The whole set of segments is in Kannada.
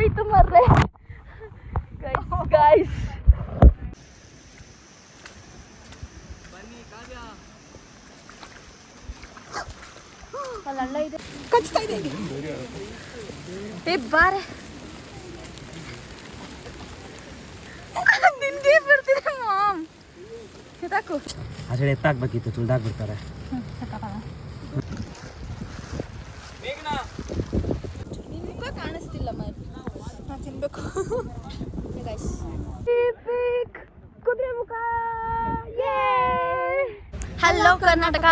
ಹೋಯ್ತು ಮರ್ರೆ ಗೈಸ್. ಅಲ್ಲ ಇದೆ ಕಚ್ತಾ ಇದೆ ಬಾರೆ ನಿನ್ಗೆ ಬರ್ತಿದೆ ಮಾಮ್ ಎತ್ತಾಕು ಆ ಸೈಡ್ ಎತ್ತಾಕ್ಬೇಕಿತ್ತು ತುಳ್ದಾಕ್ಬಿಡ್ತಾರೆ. ನಿನ್ ಮುಖ ಕಾಣಿಸ್ತಿಲ್ಲ ಮರ್ ನಾನು ತಿನ್ಬೇಕು ಗೈಸ್. ಕುದುರೆ ಮುಖ. Hello Karnataka,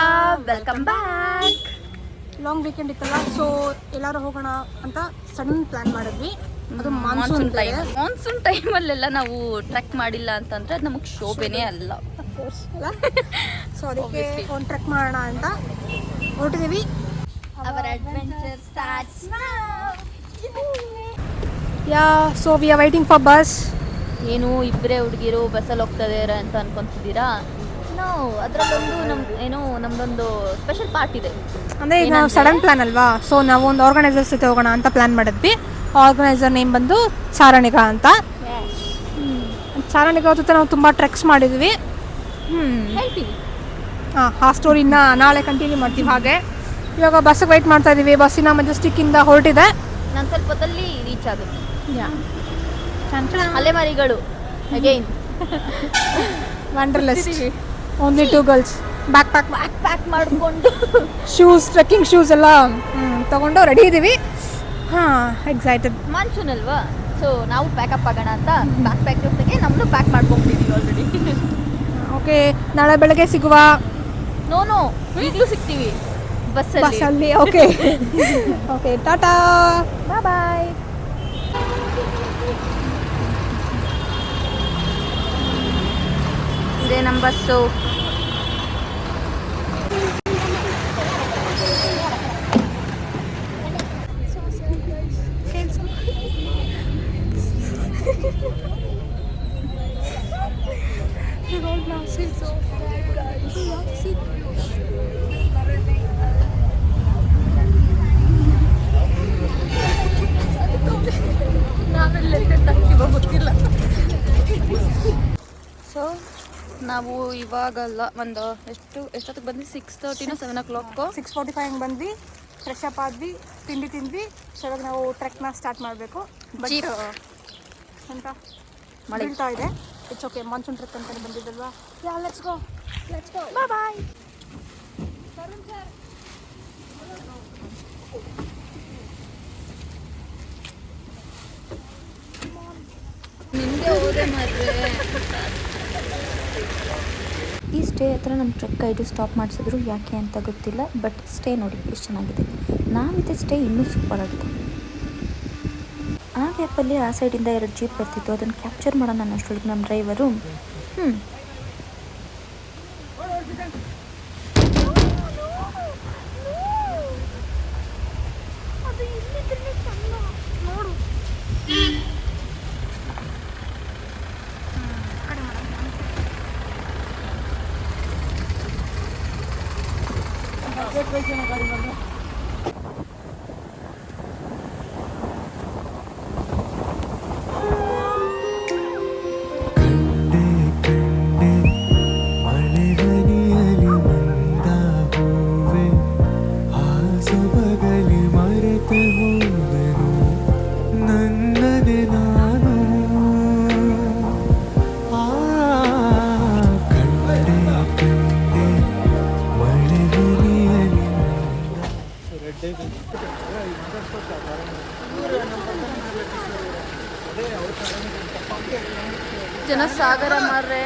welcome back. Long weekend ಇತ್ತಲ್ಲ, ಸೊ ಎಲ್ಲಾರು ಹೋಗೋಣ ಅಂತ ಸಡನ್ ಪ್ಲಾನ್ ಮಾಡಿದ್ವಿ. ಅದು ಮಾನ್ಸೂನ್ ಟೈಮಲ್ಲೆಲ್ಲ ನಾವು ಟ್ರೆಕ್ ಮಾಡಿಲ್ಲ ಅಂತಂದ್ರೆ ಅದು ನಮಗೆ ಶೋಭೆನೇ ಅಲ್ಲ. ಸೊ ಅದಕ್ಕೆ ಒಂದು ಟ್ರೆಕ್ ಮಾಡೋಣ ಅಂತ ಹೊರಟಿದ್ದೀವಿ. Our adventure starts now. Yeah so we are waiting for bus. ಏನು ಇಬ್ಬರೇ ಹುಡುಗಿರು ಬಸ್ಸಲ್ಲಿ ಹೋಗ್ತದೆ ಅಂತ ಅನ್ಕೊಂತಿದ್ದೀರಾ? ನಾವು ಅದರಲ್ಲೊಂದು ನಮ್ದೊಂದು ಸ್ಪೆಷಲ್ ಪಾರ್ಟ್ ಇದೆ. ಅಂದರೆ ಈಗ ನಾವು ಸಡನ್ ಪ್ಲಾನ್ ಅಲ್ವಾ, ಸೊ ನಾವು ಒಂದು ಆರ್ಗನೈಸರ್ಸ್ ಜೊತೆ ಹೋಗೋಣ ಅಂತ ಪ್ಲಾನ್ ಮಾಡಿದ್ವಿ. ಆರ್ಗನೈಸರ್ ನೇಮ್ ಬಂದು ಸಾರಣಿಕಾ ಅಂತ. ಸಾರಣಿಕಾ ಜೊತೆ ನಾವು ತುಂಬ ಟ್ರೆಕ್ಸ್ ಮಾಡಿದ್ವಿ. ಹೇಳ್ತೀವಿ ಆ ಸ್ಟೋರಿನ ನಾಳೆ ಕಂಟಿನ್ಯೂ ಮಾಡ್ತೀವಿ. ಹಾಗೆ ಇವಾಗ ಬಸ್ಸಿಗೆ ವೆಯ್ಟ್ ಮಾಡ್ತಾ ಇದ್ದೀವಿ. ಬಸ್ಸಿನ ಮೆಜೆಸ್ಟಿಕ್ಕಿಂದ ಹೊರಟಿದೆ. ನಾನು ಸ್ವಲ್ಪ ಹೊತ್ತಲ್ಲಿ ರೀಚ್ ಆಗುತ್ತೆ. ಅಲೆಮಾರಿಗಳು again wanderlust. Only 2 girls. Back pack ಮಾಡಿಕೊಂಡು ಶೂಸ್, ಟ್ರೆಕ್ಕಿಂಗ್ ಶೂಸ್ ಎಲ್ಲ ತಗೊಂಡು ರೆಡಿ ಇದ್ದೀವಿ. ಎಕ್ಸೈಟೆಡ್. ಮಾನ್ಸೂನ್ ಅಲ್ವಾ, ಸೊ ನಾವು ಪ್ಯಾಕಪ್ ಆಗೋಣ ಅಂತ ಪ್ಯಾಕ್ ಜೊತೆಗೆ ನಮ್ಮನ್ನು ಪ್ಯಾಕ್ ಮಾಡ್ಕೊಂಡಿದ್ದೀವಿ ಆಲ್ರೆಡಿ. ಓಕೆ, ನಾಳೆ ಬೆಳಗ್ಗೆ ಸಿಗುವ. ನೋ ಈಗಲೂ ಸಿಗ್ತೀವಿ ಬಸ್ಸಲ್ಲಿ. ಓಕೆ ಓಕೆ, ಟಾಟಾ, ಬಾಯ್ ಬಾಯ್. ಇದೇ ನಮ್ಮ ಬಸ್ಸು. ಸೊ ನಾವು ಇವಾಗಲ್ಲ ಒಂದು ಎಷ್ಟೊತ್ತಿಗೆ ಬಂದ್ವಿ? 6:30 7 o'clock. 6:45 ಹಂಗೆ ಬಂದ್ವಿ, ಫ್ರೆಶ್ ಅಪ್ ಆದ್ವಿ, ತಿಂಡಿ ತಿಂದ್ವಿ. ಸೊ ಇವಾಗ ನಾವು ಟ್ರೆಕ್ನ ಸ್ಟಾರ್ಟ್ ಮಾಡಬೇಕು. ಬಟ್ ಅಂತ ಮಳೆ ಬೀಳ್ತಾ ಇದೆ. ಇಟ್ಸ್ ಓಕೆ, ಮಾನ್ಸೂನ್ ಟ್ರೆಕ್ ಅಂತಲೇ ಬಂದಿದ್ದಲ್ವಾ. ಯಾ ಲೆಟ್ಸ್ ಗೋ ಬಾಯ್ ಬಾಯ್. ನಿಮಗೆ ಹೋದೆ ಮಾತ್ರ. ಈ ಸ್ಟೇ ಹತ್ರ ನಮ್ಮ ಟ್ರೆಕ್ ಗೈಡು ಸ್ಟಾಪ್ ಮಾಡಿಸಿದ್ರು, ಯಾಕೆ ಅಂತ ಗೊತ್ತಿಲ್ಲ. ಬಟ್ ಸ್ಟೇ ನೋಡಿ ಎಷ್ಟು ಚೆನ್ನಾಗಿದೆ. ನಾವಿದ್ದ ಸ್ಟೇ ಇನ್ನೂ ಸೂಪರ್ ಆಗಿದೆ. ಆ ಗ್ಯಾಪಲ್ಲಿ ಆ ಸೈಡಿಂದ 2 ಜೀಪ್ ಬರ್ತಿತ್ತು. ಅದನ್ನು ಕ್ಯಾಪ್ಚರ್ ಮಾಡೋಣ ಅನ್ನೋಷ್ಟೊಳಗೆ ನಮ್ಮ ಡ್ರೈವರು ಜನಸಾಗರ ಮಾರ್ರೆ.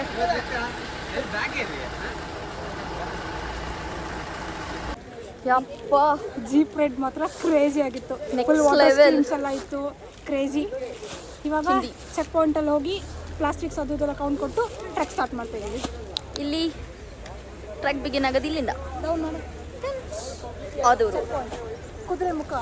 ಯಪ್ಪ, ಜೀಪ್ ರೈಡ್ ಮಾತ್ರ ಕ್ರೇಜಿ ಆಗಿತ್ತು. ಫುಲ್ ಲೆವೆಲ್ ಎಲ್ಲ ಇತ್ತು, ಕ್ರೇಜಿ. ಇವಾಗ ಚೆಕ್ ಪಾಯಿಂಟಲ್ಲಿ ಹೋಗಿ ಪ್ಲಾಸ್ಟಿಕ್ಸ್ ಅದು ಇದೆಲ್ಲ ಕೌಂಟ್ ಕೊಟ್ಟು ಟ್ರೆಕ್ ಸ್ಟಾರ್ಟ್ ಮಾಡ್ತಾ ಇದ್ದೀವಿ. ಇಲ್ಲಿ ಟ್ರೆಕ್ ಬಿಗಿನ್ ಆಗೋದು ಇಲ್ಲಿಂದ. ಡೌನ್ ಮಾಡು. ಅದು ಕುದುರೆ ಮುಖ.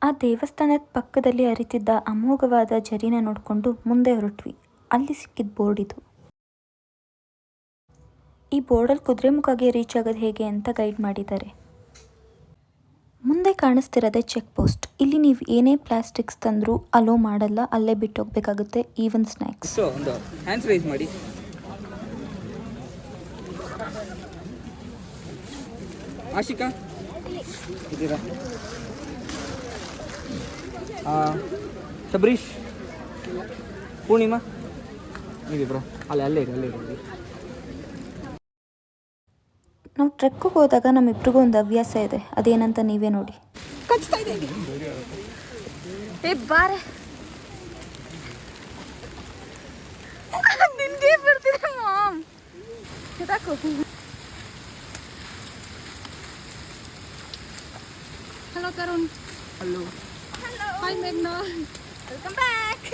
ಆ ದೇವಸ್ಥಾನದ ಪಕ್ಕದಲ್ಲಿ ಹರಿತಿದ್ದ ಅಮೋಘವಾದ ಜರಿನ ನೋಡಿಕೊಂಡು ಮುಂದೆ ಹೊರಟ್ವಿ. ಅಲ್ಲಿ ಸಿಕ್ಕಿದ ಬೋರ್ಡ್ ಇದು. ಈ ಬೋರ್ಡಲ್ಲಿ ಕುದುರೆಮುಖಗೆ ರೀಚ್ ಆಗೋದು ಹೇಗೆ ಅಂತ ಗೈಡ್ ಮಾಡಿದ್ದಾರೆ. ಮುಂದೆ ಕಾಣಿಸ್ತಿರೋದೆ ಚೆಕ್ ಪೋಸ್ಟ್. ಇಲ್ಲಿ ನೀವು ಏನೇ ಪ್ಲಾಸ್ಟಿಕ್ಸ್ ತಂದರೂ ಅಲೋ ಮಾಡಲ್ಲ, ಅಲ್ಲೇ ಬಿಟ್ಟು ಹೋಗ್ಬೇಕಾಗುತ್ತೆ, ಈವನ್ ಸ್ನ್ಯಾಕ್ಸ್. ಒಂದು ಹ್ಯಾಂಡ್ಸ್ ರೈಸ್ ಮಾಡಿ. ಆಶಿಕಾ ಇದ್ದೀರಾ? ಶಬರೀಶ್, ಪೂರ್ಣಿಮಾ ನೀವಿಬ್ರು ಅಲ್ಲೇ ಇರಿ. ನಾವು ಟ್ರೆಕ್ಕಿಗೆ ಹೋದಾಗ ನಮ್ಮಿಬ್ರಿಗೂ ಒಂದು ಹವ್ಯಾಸ ಇದೆ, ಅದೇನಂತ ನೀವೇ ನೋಡಿ. ಬಾರೆ ನಿನ್ಗೆ ಬರ್ತಿದೆ mom. Hello Tarun. Hello. Hi ಮೇಘ್ನಾ. Welcome back.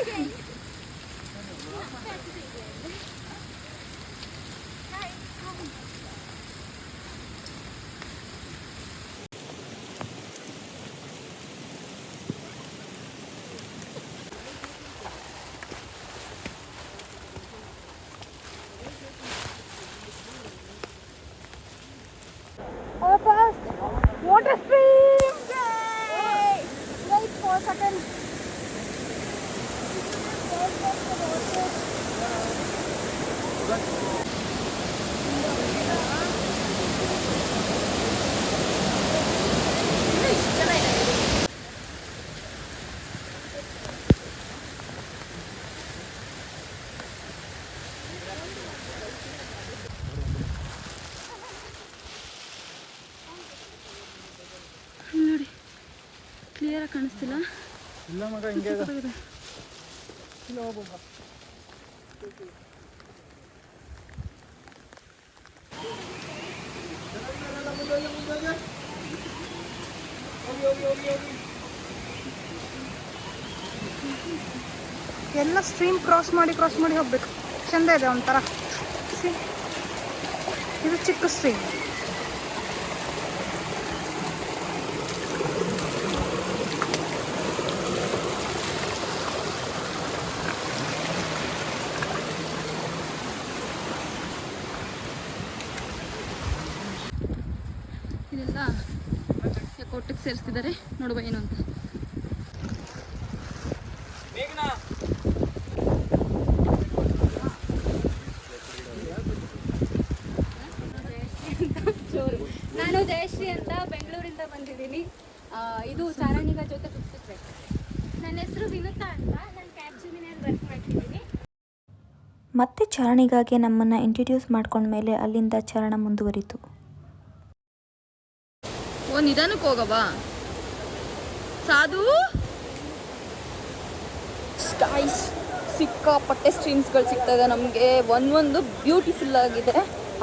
Water stream! Yay! Wait for a second. ನೋಡಿ, ಕ್ಲಿಯರಾಗಿ ಕಾಣಿಸ್ತಿಲ್ಲ. ಇಲ್ಲ ಮಗ, ಹಿಂಗೆ ಎಲ್ಲ ಸ್ಟ್ರೀಮ್ ಕ್ರಾಸ್ ಮಾಡಿ ಹೋಗ್ಬೇಕು. ಚಂದ ಇದೆ ಒಂಥರ. ಇದು ಚಿಕ್ಕ ಸ್ಟ್ರೀಮ್. ಇದೆಲ್ಲ ಒಟ್ಟಿಗೆ ಸೇರಿಸ್ತಿದ್ದಾರೆ. ನೋಡುವ ಏನು ಅಂತ. ನಾನು ಜಯಶ್ರೀ ಅಂತ ಬೆಂಗಳೂರಿಂದ ಬಂದಿದ್ದೀನಿ. ಇದು ಚಾರಣಿಗ ಜೊತೆ ಸುತ್ತಬೇಕು. ನನ್ನ ಹೆಸರು ವಿನುತಾ ಅಂತ, ನಾನು ಕ್ಯಾಪ್ಜಮಿನಲ್ಲಿ ವರ್ಕ್ ಮಾಡ್ತಿದ್ದೀನಿ. ಮತ್ತೆ ಚಾರಣಿಗಾಗಿ ನಮ್ಮನ್ನು ಇಂಟ್ರಡ್ಯೂಸ್ ಮಾಡ್ಕೊಂಡ್ಮೇಲೆ ಅಲ್ಲಿಂದ ಚಾರಣ ಮುಂದುವರಿತು. ಓ, ನಿಧಾನಕ್ಕೆ ಹೋಗವಾ ಸಾಧು. ಸ್ಕೈಸ್ ಸಿಕ್ಕಾಪಟ್ಟೆ ಸ್ಟ್ರೀಮ್ಸ್ಗಳು ಸಿಗ್ತಾ ಇದೆ ನಮಗೆ. ಒಂದೊಂದು ಬ್ಯೂಟಿಫುಲ್ ಆಗಿದೆ,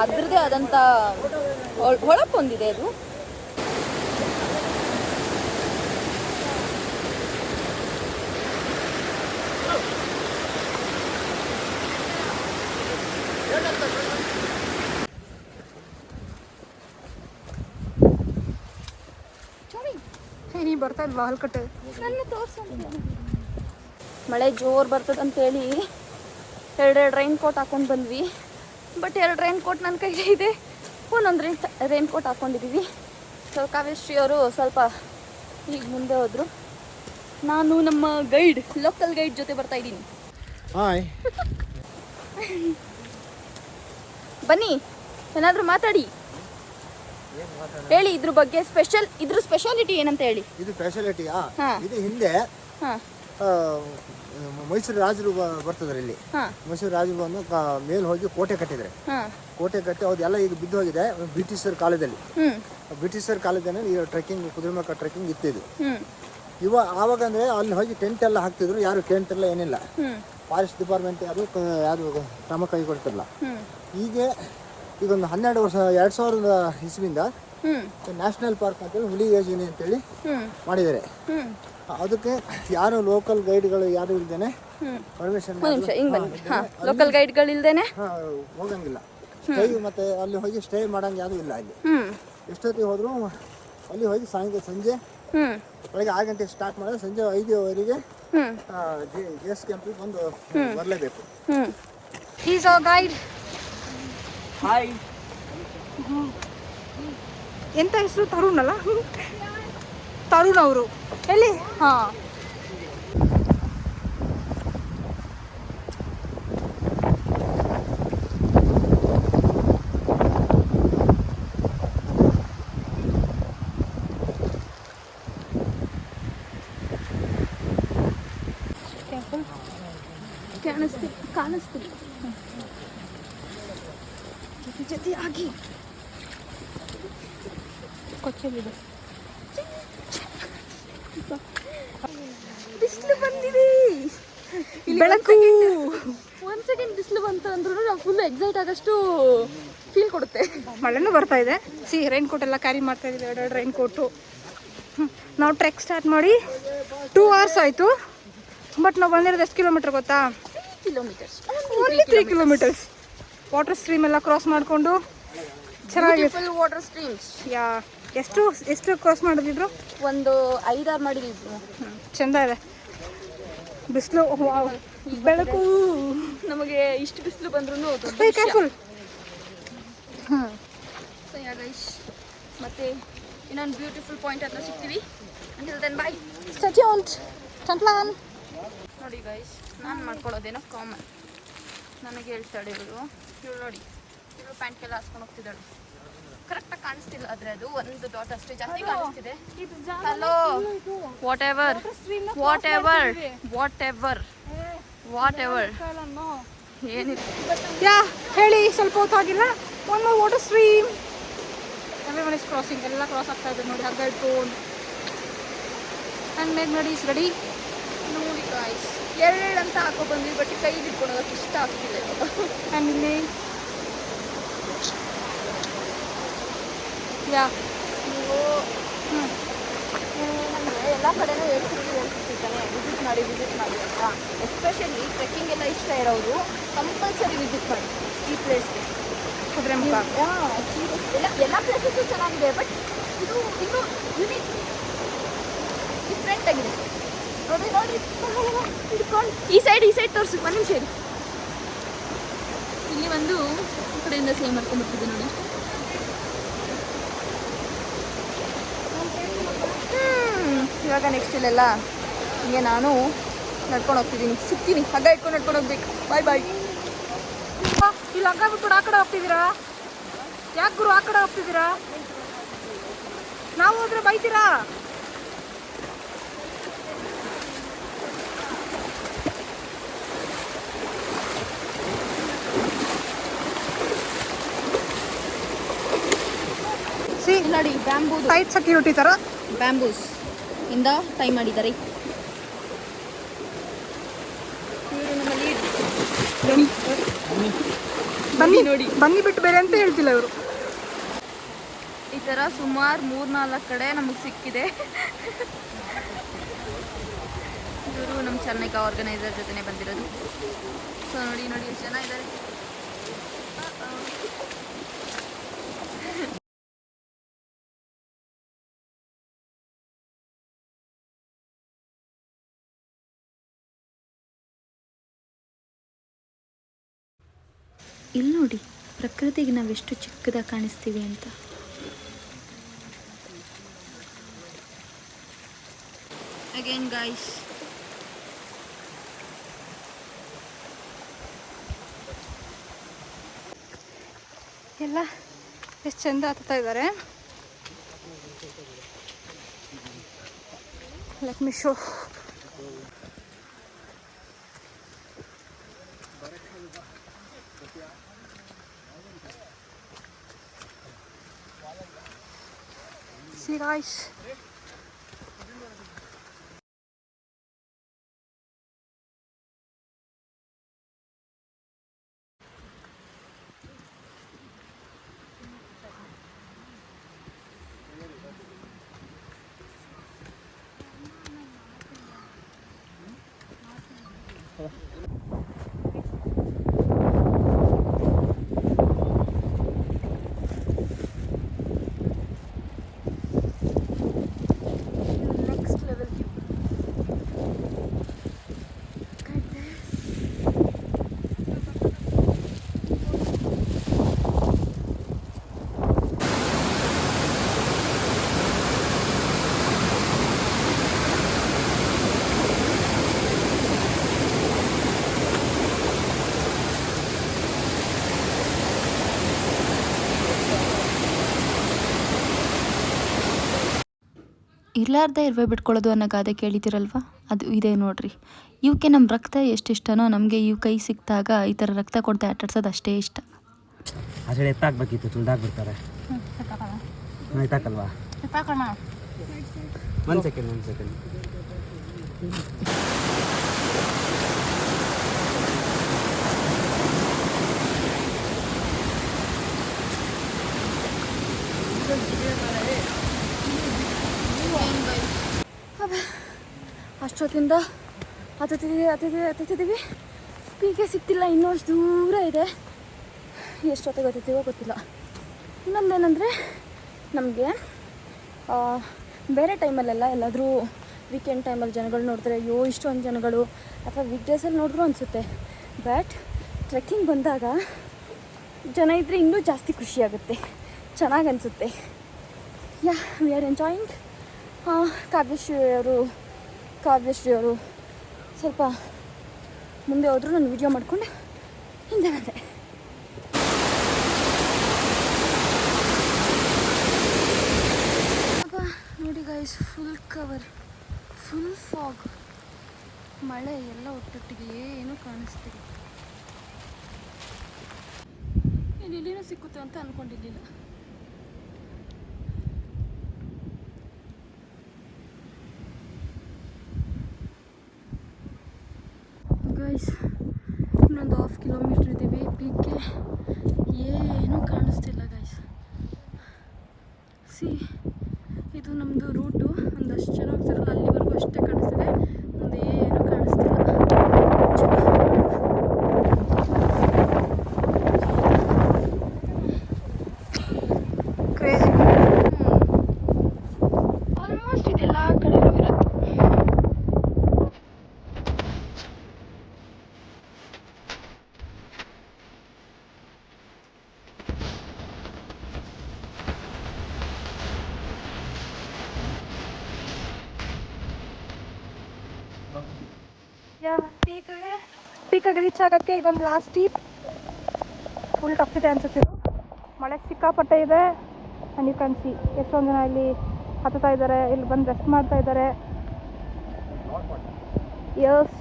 ಅದರದ್ದೇ ಆದಂಥ ಹೊಳಪೊಂದಿದೆ ಅದು. ನೀ ಬರ್ತಾ ಇಲ್ವಾ ಹಲ್ಕಟ್ಟೆ? ನನ್ನ ತೋರ್ಸು. ಮಳೆ ಜೋರು ಬರ್ತದಂತೇಳಿ ಎರಡೆರಡು ರೈನ್ ಕೋಟ್ ಹಾಕೊಂಡು ಬಂದ್ವಿ. ಬಟ್ 2 ರೈನ್ ಕೋಟ್ ನನ್ನ ಕೈಗೆ ಇದೆ, ಒಂದೊಂದು ರೈನ್ ಕೋಟ್ ಹಾಕ್ಕೊಂಡಿದ್ದೀವಿ. ಸೊ ಕಾವ್ಯಶ್ರೀ ಅವರು ಸ್ವಲ್ಪ ಈಗ ಮುಂದೆ ಹೋದರು. ನಾನು ನಮ್ಮ ಗೈಡ್, ಲೋಕಲ್ ಗೈಡ್ ಜೊತೆ ಬರ್ತಾ ಇದ್ದೀನಿ. ಹಾಯ್. ಬನ್ನಿ, ಏನಾದರೂ ಮಾತಾಡಿ, ಹೇಳಿ ಇದ್ರ ಬಗ್ಗೆ. ಇದ್ರ ಸ್ಪೆಷಾಲಿಟಿ ಏನಂತ ಹೇಳಿ. ಇದು ಸ್ಪೆಷಾಲಿಟಿಯಾ? ಹಾ. ಇದು ಹಿಂದೆ ಹಾಂ ಮೈಸೂರು ರಾಜರು ಬರ್ತದ್ರೆ ಇಲ್ಲಿ. ಮೈಸೂರು ರಾಜರು ಬಂದು ಮೇಲೆ ಹೋಗಿ ಕೋಟೆ ಕಟ್ಟಿದ್ರೆ. ಕೋಟೆ ಕಟ್ಟಿ ಅದೆಲ್ಲ ಈಗ ಬಿದ್ದು ಹೋಗಿದೆ. ಬ್ರಿಟಿಷರ ಕಾಲದಲ್ಲಿ, ಬ್ರಿಟಿಷರ ಕಾಲದಲ್ಲಿ ಈ ಟ್ರೆಕ್ಕಿಂಗ್, ಕುದುರೆಮುಖ ಟ್ರೆಕ್ಕಿಂಗ್ ಇತ್ತಿದ್ದು. ಆವಾಗ ಅಂದರೆ ಅಲ್ಲಿ ಹೋಗಿ ಟೆಂಟ್ ಎಲ್ಲ ಹಾಕ್ತಿದ್ರು. ಯಾರು ಟೆಂಟ್ ಎಲ್ಲ ಏನಿಲ್ಲ, ಫಾರೆಸ್ಟ್ ಡಿಪಾರ್ಟ್ಮೆಂಟ್ ಯಾರು ಕ್ರಮ ಕೈಗೊಳ್ತಿರಲ್ಲ. ಈಗೊಂದು 12 ವರ್ಷ 2000 ಇಸ್ವಿಯಿಂದ ನ್ಯಾಷನಲ್ ಪಾರ್ಕ್ ಅಂತೇಳಿ ಹುಲಿ ಯೋಜನೆ ಅಂತೇಳಿ ಮಾಡಿದ್ದಾರೆ. ಅದಕ್ಕೆ ಯಾರು ಲೋಕಲ್ ಗೈಡ್ಗಳು ಯಾರು ಇಲ್ದೇನೆ ಪರ್ಮಿಷನ್ ಲೋಕಲ್ ಗೈಡ್ಗಳು ಇಲ್ದೇನೆ ಹೋಗಂಗಿಲ್ಲ. ಸ್ಟೇ ಮತ್ತೆ ಅಲ್ಲಿ ಹೋಗಿ ಸ್ಟೇ ಮಾಡಂಗೆ ಯಾರು ಇಲ್ಲ. ಅಲ್ಲಿ ಎಷ್ಟೊತ್ತಿಗೆ ಹೋದ್ರು ಅಲ್ಲಿ ಹೋಗಿ ಸಂಜೆ ಬೆಳಗ್ಗೆ 6 ಗಂಟೆಗೆ ಸ್ಟಾರ್ಟ್ ಮಾಡಿದ್ರೆ ಸಂಜೆ 5:30ಗೆ ಜೇಸ್ ಕ್ಯಾಂಪಿಗೆ ಬಂದು ಬರಲೇಬೇಕು. Is our guide. ಹಾಯ್. ಎಂತ ಹೆಸರು? ತರುಣ್ ಅಲ್ಲ? ತರುಣ್ ಅವರು ಎಲ್ಲಿ? ಹಾಂ, ಕಾಣಿಸ್ತಿಲ್ಲ ಜೊತೆ ಆಗಿ ಕೊಚ್ಚಲಿದೆ. ಬಿಸಿಲು ಬಂದಿದೆ, ಬೆಳಕು. ಒಂದ್ ಸೆಕೆಂಡ್ ಬಿಸಿಲು ಬಂತು ಅಂದ್ರೂ ನಾವು ಫುಲ್ ಎಕ್ಸೈಟ್ ಆಗೋಷ್ಟು ಫೀಲ್ ಕೊಡುತ್ತೆ. ಮಳೆನೂ ಬರ್ತಾ ಇದೆ. ರೈನ್ ಕೋಟ್ ಎಲ್ಲ ಕ್ಯಾರಿ ಮಾಡ್ತಾ ಇದ್ದೀವಿ, 2 ರೈನ್ ಕೋಟು. ನಾವು ಟ್ರೆಕ್ ಸ್ಟಾರ್ಟ್ ಮಾಡಿ 2 hours ಆಯಿತು. ಬಟ್ ನಾವು ಬಂದಿರೋದು ಎಷ್ಟು ಕಿಲೋಮೀಟರ್ ಗೊತ್ತಾ? 3 kilometers. Only 3 kilometers. Water stream ಎಲ್ಲ ಕ್ರಾಸ್ ಮಾಡಿಕೊಂಡು ಚೆನ್ನಾಗಿ ವಾಟರ್ ಸ್ಟ್ರೀಮ್ಸ್. ಎಷ್ಟು ಕ್ರಾಸ್ ಮಾಡಿದ್ರು? ಒಂದು 5-6 ಮಾಡಿದ್ವಿ. ಚೆಂದ ಇದೆ ಬಿಸಿಲು, ಬೆಳಕು. ನಮಗೆ ಇಷ್ಟು ಬಿಸಿಲು ಬಂದ್ರೂ ಕೇರ್ಫುಲ್. ಮತ್ತೆ ಇನ್ನೊಂದು ಬ್ಯೂಟಿಫುಲ್ ಪಾಯಿಂಟ್ ಹತ್ರ ಸಿಗ್ತೀವಿ. Until then, bye. Stay tuned. Tantlan. ನೋಡಿ ಗೈಸ್, ನಾನು ಮಾಡ್ಕೊಳ್ಳೋದೇನೋ ಕಾಮನ್. ನನಗೆ ಹೇಳ್ತಾಳೆ ಇವಳು ನೋಡಿ, ಇವಳು ಪ್ಯಾಂಟ್ಗೆಲ್ಲ ಹಾಸ್ಕೊಂಡು ಹೋಗ್ತಿದ್ದಾಳೆ. ಕರೆಕ್ಟಾಗಿ ಕಾಣಿಸ್ತಿಲ್ಲ, ಆದರೆ ಅದು ಒಂದು ಡಾಟ್ ಅಷ್ಟೇ ಜಾಸ್ತಿ ಕಾಣಿಸ್ತಿದೆ. ಹಲೋ, ವಾಟ್ ಎವರ್ ಏನಿಲ್ಲ. ಹೇಳಿ, ಸ್ವಲ್ಪ ಹೊತ್ತಾಗಿಲ್ಲ. One more water stream. Everyone is crossing. ಎಲ್ಲ ಕ್ರಾಸ್ ಆಗ್ತಾ ಇದೆ ನೋಡಿ, ಹಗ್ಗ ಇಟ್ಕೊಂಡು. ಆ್ಯಂಡ್ ಮೇಕ್ ನೋಡಿ ಇಸ್ ರೆಡಿ. ನೋಡಿ ಗಾಯ್ಸ್, 2 ಅಂತ ಹಾಕೋ ಬಂದ್ವಿ, ಬಟ್ ಕೈಗೆ ಇಟ್ಕೊಂಡು ಹೋಗೋಕೆ ಇಷ್ಟ ಆಗ್ತಿಲ್ಲ. ಆ್ಯಂಡ್ ಇಲ್ಲಿ ನೀವು ಎಲ್ಲ ಕಡೆನೂ ಹೇಳ್ತಿರ್ತಾನೆ ವಿಸಿಟ್ ಮಾಡಿ ಅಂತ. ಎಸ್ಪೆಷಲಿ ಟ್ರೆಕ್ಕಿಂಗ್ ಎಲ್ಲ ಇಷ್ಟ ಇರೋರು ಕಂಪಲ್ಸರಿ ವಿಸಿಟ್ ಮಾಡಿ ಈ ಪ್ಲೇಸ್ಗೆ. ಕುದುರೆಮುಖ. ಎಲ್ಲ ಪ್ಲೇಸಸ್ಸು ಚೆನ್ನಾಗಿದೆ, ಬಟ್ ಇದು ಇನ್ನೂ ಯುನೀಕ್, ಡಿಫ್ರೆಂಟ್ ಆಗಿದೆ. ನೋಡಿ ಹಿಡ್ಕೊಂಡು ಈ ಸೈಡ್ ತೋರಿಸಿ. 1 ನಿಮಿಷ ಇರಿ. ಇಲ್ಲಿ ಒಂದು ಈ ಕಡೆಯಿಂದ ಸೇಮ್ ಮಾಡ್ಕೊಂಡ್ಬರ್ತಿದ್ದೆ ನೋಡಿ. ಇವಾಗ ನೆಕ್ಸ್ಟ್ ಇಲ್ಲೆಲ್ಲ ಹಿಂಗೆ ನಾನು ನಡ್ಕೊಂಡು ಹೋಗ್ತಿದ್ದೀನಿ, ಸಿಗ್ತೀನಿ. ಹಗ್ಗ ಇಟ್ಕೊಂಡು ನಡ್ಕೊಂಡು ಹೋಗ್ಬೇಕು. ಬಾಯ್. ಇಲ್ಲಿ ಹಗ್ಗ ಬಿಟ್ಬಿಟ್ಟು ಆ ಕಡೆ ಹೋಗ್ತಿದ್ದೀರಾ? ಯಾಕೆ ಗುರು ಆ ಕಡೆ ಹೋಗ್ತಿದ್ದೀರಾ? ನಾವು ಹೋದ್ರೆ ಬೈತೀರಾ? ನೋಡಿ, ಬ್ಯಾಂಬೂ ಟೈಟ್ ಸೆಕ್ಯೂರಿಟಿ ಥರ ಬ್ಯಾಂಬೂಸ್ ಇಂದ ಟೈ ಮಾಡಿದ್ದಾರೆ. ಇವರು ನಮ್ಮ ಲೀಡ್. ಬನ್ನಿ ಬಿಟ್ಟು ಬೇರೆ ಅಂತ ಹೇಳ್ತಿಲ್ಲ ಇವರು. ಈ ಥರ ಸುಮಾರು 3-4 ಕಡೆ ನಮಗೆ ಸಿಕ್ಕಿದೆ. ಇವರು ನಮ್ಮ ಚೆನ್ನೈಕ ಆರ್ಗನೈಸರ್ ಜೊತೆನೆ ಬಂದಿರೋದು. ಸೊ ನೋಡಿ ಎಷ್ಟು ಜನ ಇದ್ದಾರೆ. ಇಲ್ಲಿ ನೋಡಿ, ಪ್ರಕೃತಿಗೆ ನಾವೆಷ್ಟು ಚಿಕ್ಕದಾಗಿ ಕಾಣಿಸ್ತೀವಿ ಅಂತ. ಅಗೇನ್ ಗೈಸ್, ಎಲ್ಲ ಎಷ್ಟು ಚಂದ ಹತ್ತಾ ಇದ್ದಾರೆ. Let me show. See guys. ಇರ್ಲಾರ್ದೆ ಇರುವೆ ಬಿಟ್ಕೊಳ್ಳೋದು ಅನ್ನೋ ಗಾದೆ ಕೇಳಿದ್ದೀರಲ್ವ, ಅದು ಇದೆ ನೋಡ್ರಿ. ಇವಕ್ಕೆ ನಮ್ಮ ರಕ್ತ ಎಷ್ಟಿಷ್ಟನೋ ನಮಗೆ ಇವು ಕೈ ಸಿಕ್ಕಿದಾಗ ಈ ಥರ ರಕ್ತ ಕೊಡ್ತಾ ಆಟಾಡ್ಸೋದು ಅಷ್ಟೇ ಇಷ್ಟ. ಆ ಸೈಡ್ ಎತ್ತಾಕ್ಬೇಕಿತ್ತು ತುಳ್ದಾಕ್ಬಿಡ್ತಾರೆ. ಎತ್ತಾಕಲ್ವಾ? ಒಂದು ಸೆಕೆಂಡ್ ಅಷ್ಟೊತ್ತಿಂದ ಹತ್ತಿದ್ದೀವಿ. ಪೀಕೆ ಸಿಗ್ತಿಲ್ಲ, ಇನ್ನೂ ಅಷ್ಟು ದೂರ ಇದೆ. ಎಷ್ಟೊತ್ತಿಗೆ ಹತ್ತಿದ್ದೀವೋ ಗೊತ್ತಿಲ್ಲ. ಇನ್ನೊಂದೇನೆಂದರೆ ನಮಗೆ ಬೇರೆ ಟೈಮಲ್ಲೆಲ್ಲ ಎಲ್ಲಾದರೂ ವೀಕೆಂಡ್ ಟೈಮಲ್ಲಿ ಜನಗಳು ನೋಡಿದ್ರೆ ಅಯ್ಯೋ ಇಷ್ಟೊಂದು ಜನಗಳು, ಅಥವಾ ವೀಕ್ ಡೇಸಲ್ಲಿ ನೋಡಿದ್ರು ಅನಿಸುತ್ತೆ. ಬಟ್ ಟ್ರೆಕ್ಕಿಂಗ್ ಬಂದಾಗ ಜನ ಇದ್ದರೆ ಇನ್ನೂ ಜಾಸ್ತಿ ಖುಷಿಯಾಗುತ್ತೆ, ಚೆನ್ನಾಗಿ ಅನಿಸುತ್ತೆ. Yeah we are enjoying. Kavyashree ಅವರು ಸ್ವಲ್ಪ ಮುಂದೆ ಹೋದ್ರು ನಾನು ವಿಡಿಯೋ ಮಾಡ್ಕೊಂಡು ಹಿಂದೆ ಬಂದೆ. ನೋಡಿ guys, full cover, full fog, ಮಳೆ ಎಲ್ಲ ಒಟ್ಟೊಟ್ಟಿಗೆ ಏನೂ ಕಾಣಿಸ್ತಿಲ್ಲ. ಇಲ್ಲಿನೂ ಸಿಕ್ಕುತ್ತೆ ಅಂತ ಅಂದ್ಕೊಂಡಿರಲಿಲ್ಲ. ಗೈಸ್, ಇನ್ನೊಂದು 1/2 ಕಿಲೋಮೀಟ್ರ್ ಇದ್ದೀವಿ ಪೀಕ್ಗೆ. ಏನೂ ಕಾಣಿಸ್ತಿಲ್ಲ ಗೈಸ್. ಸಿ, ಇದು ನಮ್ಮದು ರೂಟು. ಒಂದಷ್ಟು ಜನ ಹೋಗ್ತಾರಲ್ಲ, ಅಲ್ಲಿವರೆಗೂ ಅಷ್ಟೇ ಕಾಣಿಸ್ತಿದೆ, ಮುಂದೆ ಏನೂ ಕಾಣಿಸ್ತಿಲ್ಲ. ಕ್ರೇಜಿ. ಆಲ್ಮೋಸ್ಟ್ ಇದೆಲ್ಲ ಕಡೆ ಇರೋದು. ಪೀಕಾಗಿ ರೀಚ್ ಆಗೋಕ್ಕೆ ಇದೊಂದು ಲಾಸ್ಟ್ ಸ್ಟೀಪ್. ಫುಲ್ ಟಫ್ ಇದೆ ಅನ್ಸುತ್ತೆ. ಮಳೆ ಸಿಕ್ಕಾಪಟ್ಟೆ ಇದೆ. ಆ್ಯಂಡ್ ಯು ಕ್ಯಾನ್ ಸಿ ಎಷ್ಟೊಂದು ಜನ ಇಲ್ಲಿ ಹತ್ತುತ್ತಾ ಇದ್ದಾರೆ, ಇಲ್ಲಿ ಬಂದು ರೆಸ್ಟ್ ಮಾಡ್ತಾ ಇದ್ದಾರೆ. ಯಸ್,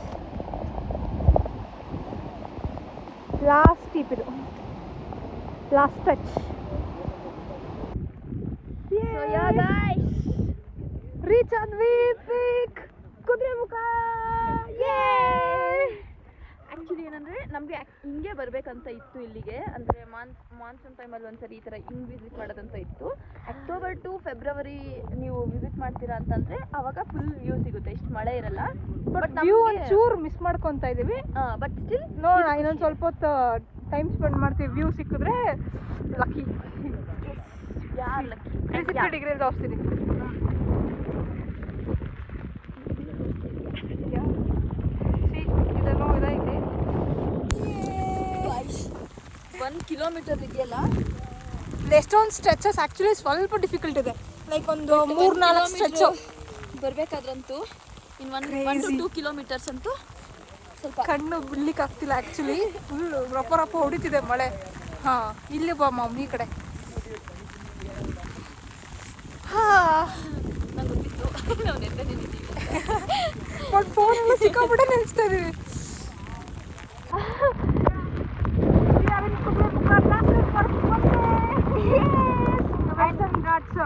ಲಾಸ್ಟ್ ಸ್ಟೀಪ್ ಇದು, ಲಾಸ್ಟ್ ಟಚ್. ರೀಚ್ ಆದ್ವಿ ಪೀಕ್ ಕುದುರೆಮುಖ. ಆ್ಯಕ್ಚುಲಿ ಏನಂದರೆ ನಮಗೆ ಹಿಂಗೆ ಬರಬೇಕಂತ ಇತ್ತು ಇಲ್ಲಿಗೆ. ಅಂದರೆ ಮಾನ್ಸೂನ್ ಟೈಮಲ್ಲಿ ಒಂದ್ಸರಿ ಈ ಥರ ಹಿಂಗೆ ವಿಸಿಟ್ ಮಾಡೋದಂತ ಇತ್ತು. ಅಕ್ಟೋಬರ್ ಟು ಫೆಬ್ರವರಿ ನೀವು ವಿಸಿಟ್ ಮಾಡ್ತೀರಾ ಅಂತಂದರೆ ಆವಾಗ ಫುಲ್ ವ್ಯೂ ಸಿಗುತ್ತೆ, ಇಷ್ಟು ಮಳೆ ಇರಲ್ಲ. ಬಟ್ ವ್ಯೂ ಒಂಚೂರು ಮಿಸ್ ಮಾಡ್ಕೊತಾ ಇದ್ದೀವಿ. ಬಟ್ ಸ್ಟಿಲ್ ನೋಡೋಣ, ಇನ್ನೊಂದು ಸ್ವಲ್ಪ ಹೊತ್ತು ಟೈಮ್ ಸ್ಪೆಂಡ್ ಮಾಡ್ತೀವಿ. ವ್ಯೂ ಸಿಕ್ಕಿದ್ರೆ ಲಕ್ಕಿ. ಯಾರು ಲಕ್ಕಿ. 360 ಡಿಗ್ರಿ ತೋರಿಸ್ತೀನಿ. ಇದನ್ನು ಇದೈತಿ 1 ಕಿಲೋಮೀಟರ್ ಇದೆಯಲ್ಲ, ಎಷ್ಟೊಂದು ಸ್ಟ್ರೆಚಸ್ ಆ್ಯಕ್ಚುಲಿ ಸ್ವಲ್ಪ ಡಿಫಿಕಲ್ಟ್ ಇದೆ. ಲೈಕ್ ಒಂದು 3-4 ಸ್ಟ್ರೆಚ್ಚು ಬರಬೇಕಾದ್ರಂತೂ ಇನ್ನು 1 to 2 ಕಿಲೋಮೀಟರ್ಸ್ ಅಂತೂ ಸ್ವಲ್ಪ ಕಣ್ಣು ಬಿಡ್ಲಿಕ್ಕೆ ಆಗ್ತಿಲ್ಲ. ಆ್ಯಕ್ಚುಲಿ ಫುಲ್ ರಪ್ಪ ಹೊಡಿತಿದೆ ಮಳೆ. ಹಾಂ, ಇಲ್ಲಿ ಬಾ ಮಾಮ್, ಈ ಕಡೆ. ನಂಗೆ ಗೊತ್ತಿತ್ತು ನಾವು ನೆನ್ನೆ ನಿಂತಿದ್ದೀವಿ. ಬಟ್ ಫೋನೆಲ್ಲ ಸಿಕ್ಕಾಬಿಟ್ಟೆ ನೆನೆಸ್ತಾ ಇದ್ದೀವಿ. ವೆಸ್ಟರ್ನ್ ಘಾಟ್ಸ್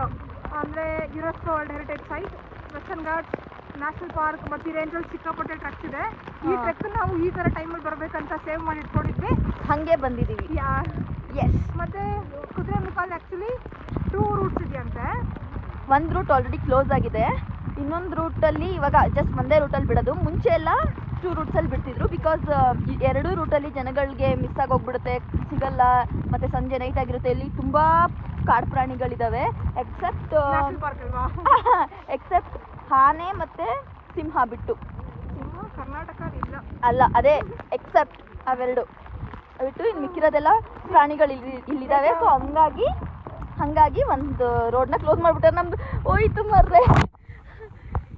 ಅಂದರೆ UNESCO world heritage site. Western Ghats national park ಮತ್ತು ಈ ರೇಂಜಲ್ಲಿ ಸಿಕ್ಕಾಪಟ್ಟೆ ಟ್ರಕ್ಸ್ ಇದೆ. ಈ ಟ್ರೆಕ್ ನಾವು ಈ ಥರ ಟೈಮಲ್ಲಿ ಬರಬೇಕಂತ ಸೇವ್ ಮಾಡಿ ಇಟ್ಕೊಂಡಿದ್ವಿ. ಹಾಗೆ ಬಂದಿದ್ದೀವಿ. ಎಸ್. ಮತ್ತು ಕುದುರೆಮುಖಲ್ಲಿ ಆ್ಯಕ್ಚುಲಿ 2 ರೂಟ್ಸ್ ಇದೆಯಂತೆ. ಒಂದು ರೂಟ್ ಆಲ್ರೆಡಿ ಕ್ಲೋಸ್ ಆಗಿದೆ, ಇನ್ನೊಂದು ರೂಟಲ್ಲಿ ಇವಾಗ ಜಸ್ಟ್ ಒಂದೇ ರೂಟಲ್ಲಿ ಬಿಡೋದು. ಮುಂಚೆ ಎಲ್ಲ 2 ರೂಟ್ಸಲ್ಲಿ ಬಿಡ್ತಿದ್ರು. ಬಿಕಾಸ್ 2 ರೂಟಲ್ಲಿ ಜನಗಳಿಗೆ ಮಿಸ್ ಆಗೋಗ್ಬಿಡುತ್ತೆ, ಸಿಗಲ್ಲ. ಮತ್ತು ಸಂಜೆ ನೈಟ್ ಆಗಿರುತ್ತೆ. ಇಲ್ಲಿ ತುಂಬ ಕಾಡು ಪ್ರಾಣಿಗಳಿದ್ದಾವೆ. ಎಕ್ಸೆಪ್ಟ್ ಆನೆ ಮತ್ತು ಸಿಂಹ ಬಿಟ್ಟು. ಕರ್ನಾಟಕ ಇಲ್ಲ ಅಲ್ಲ, ಅದೇ ಎಕ್ಸೆಪ್ಟ್ ಅವೆರಡು ಬಿಟ್ಟು ಇನ್ನು ಮಿಕ್ಕಿರೋದೆಲ್ಲ ಪ್ರಾಣಿಗಳು ಇಲ್ಲಿದ್ದಾವೆ. ಸೊ ಹಂಗಾಗಿ ಒಂದು ರೋಡ್ನ ಕ್ಲೋಸ್ ಮಾಡಿಬಿಟ್ರೆ ನಮ್ದು ಹೋಯ್ತು ಮರ್ರೆ.